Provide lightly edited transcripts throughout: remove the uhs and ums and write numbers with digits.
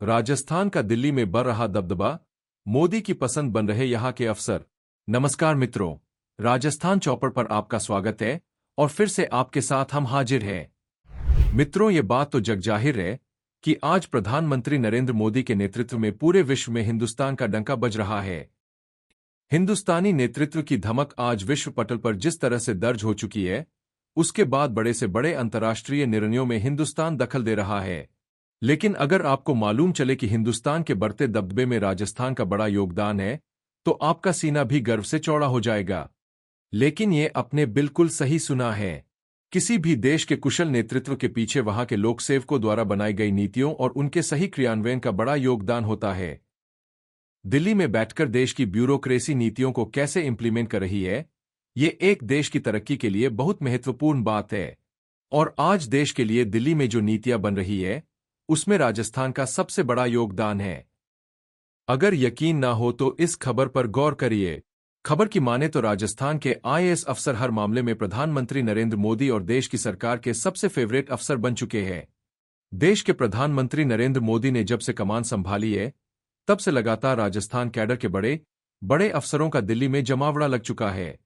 राजस्थान का दिल्ली में बढ़ रहा दबदबा, मोदी की पसंद बन रहे यहाँ के अफसर। नमस्कार मित्रों, राजस्थान चौपर पर आपका स्वागत है और फिर से आपके साथ हम हाजिर हैं। मित्रों, ये बात तो जगजाहिर है कि आज प्रधानमंत्री नरेंद्र मोदी के नेतृत्व में पूरे विश्व में हिंदुस्तान का डंका बज रहा है। हिंदुस्तानी नेतृत्व की धमक आज विश्व पटल पर जिस तरह से दर्ज हो चुकी है, उसके बाद बड़े से बड़े अंतर्राष्ट्रीय निर्णयों में हिंदुस्तान दखल दे रहा है। लेकिन अगर आपको मालूम चले कि हिंदुस्तान के बढ़ते दबदबे में राजस्थान का बड़ा योगदान है, तो आपका सीना भी गर्व से चौड़ा हो जाएगा। लेकिन ये आपने बिल्कुल सही सुना है। किसी भी देश के कुशल नेतृत्व के पीछे वहां के लोकसेवकों द्वारा बनाई गई नीतियों और उनके सही क्रियान्वयन का बड़ा योगदान होता है। दिल्ली में बैठकर देश की ब्यूरोक्रेसी नीतियों को कैसे इंप्लीमेंट कर रही है, ये एक देश की तरक्की के लिए बहुत महत्वपूर्ण बात है। और आज देश के लिए दिल्ली में जो नीतियां बन रही है, उसमें राजस्थान का सबसे बड़ा योगदान है। अगर यकीन ना हो तो इस खबर पर गौर करिए। खबर की माने तो राजस्थान के आईएएस अफसर हर मामले में प्रधानमंत्री नरेंद्र मोदी और देश की सरकार के सबसे फेवरेट अफसर बन चुके हैं। देश के प्रधानमंत्री नरेंद्र मोदी ने जब से कमान संभाली है, तब से लगातार राजस्थान कैडर के बड़े बड़े अफसरों का दिल्ली में जमावड़ा लग चुका है।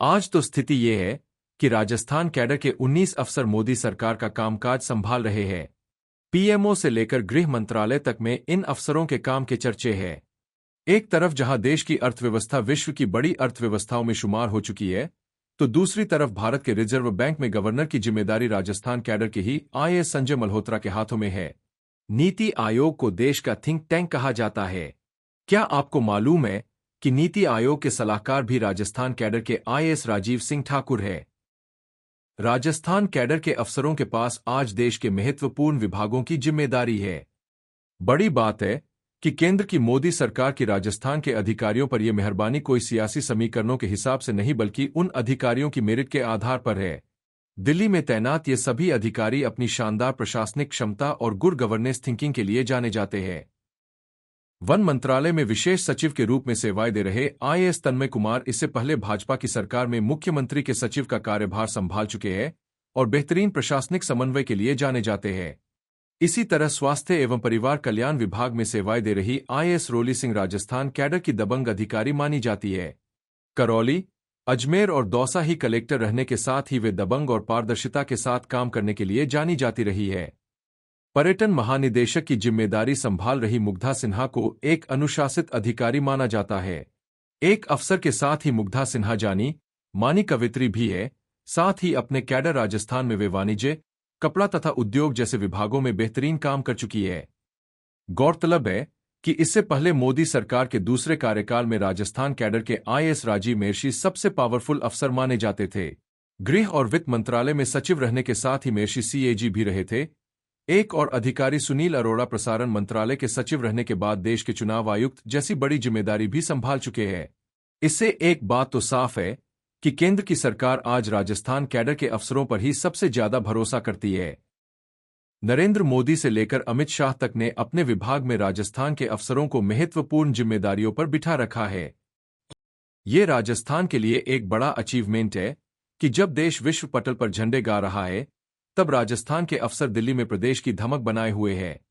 आज तो स्थिति ये है कि राजस्थान कैडर के 19 अफसर मोदी सरकार का कामकाज संभाल रहे हैं। पीएमओ से लेकर गृह मंत्रालय तक में इन अफसरों के काम के चर्चे हैं। एक तरफ जहां देश की अर्थव्यवस्था विश्व की बड़ी अर्थव्यवस्थाओं में शुमार हो चुकी है, तो दूसरी तरफ भारत के रिजर्व बैंक में गवर्नर की जिम्मेदारी राजस्थान कैडर के ही आईएएस संजय मल्होत्रा के हाथों में है। नीति आयोग को देश का थिंक टैंक कहा जाता है। क्या आपको मालूम है कि नीति आयोग के सलाहकार भी राजस्थान कैडर के आईएएस राजीव सिंह ठाकुर है। राजस्थान कैडर के अफसरों के पास आज देश के महत्वपूर्ण विभागों की जिम्मेदारी है। बड़ी बात है कि केंद्र की मोदी सरकार की राजस्थान के अधिकारियों पर यह मेहरबानी कोई सियासी समीकरणों के हिसाब से नहीं, बल्कि उन अधिकारियों की मेरिट के आधार पर है। दिल्ली में तैनात ये सभी अधिकारी अपनी शानदार प्रशासनिक क्षमता और गुड गवर्नेंस थिंकिंग के लिए जाने जाते हैं। वन मंत्रालय में विशेष सचिव के रूप में सेवाएं दे रहे आईएएस तन्मय कुमार इससे पहले भाजपा की सरकार में मुख्यमंत्री के सचिव का कार्यभार संभाल चुके हैं और बेहतरीन प्रशासनिक समन्वय के लिए जाने जाते हैं। इसी तरह स्वास्थ्य एवं परिवार कल्याण विभाग में सेवाएं दे रही आईएएस रोली सिंह राजस्थान कैडर की दबंग अधिकारी मानी जाती है। करौली, अजमेर और दौसा ही कलेक्टर रहने के साथ ही वे दबंग और पारदर्शिता के साथ काम करने के लिए जानी जाती रही है। पर्यटन महानिदेशक की जिम्मेदारी संभाल रही मुग्धा सिन्हा को एक अनुशासित अधिकारी माना जाता है। एक अफसर के साथ ही मुग्धा सिन्हा जानी मानी कवित्री भी है। साथ ही अपने कैडर राजस्थान में वे वाणिज्य, कपड़ा तथा उद्योग जैसे विभागों में बेहतरीन काम कर चुकी है। गौरतलब है कि इससे पहले मोदी सरकार के दूसरे कार्यकाल में राजस्थान कैडर के आईएएस राजीव मेरशी सबसे पावरफुल अफसर माने जाते थे। गृह और वित्त मंत्रालय में सचिव रहने के साथ ही मेरशी सीएजी भी रहे थे। एक और अधिकारी सुनील अरोड़ा प्रसारण मंत्रालय के सचिव रहने के बाद देश के चुनाव आयुक्त जैसी बड़ी जिम्मेदारी भी संभाल चुके हैं। इससे एक बात तो साफ है कि केंद्र की सरकार आज राजस्थान कैडर के अफसरों पर ही सबसे ज्यादा भरोसा करती है। नरेंद्र मोदी से लेकर अमित शाह तक ने अपने विभाग में राजस्थान के अफसरों को महत्वपूर्ण जिम्मेदारियों पर बिठा रखा है। ये राजस्थान के लिए एक बड़ा अचीवमेंट है कि जब देश विश्व पटल पर झंडे गा रहा है, तब राजस्थान के अफसर दिल्ली में प्रदेश की धमक बनाए हुए हैं।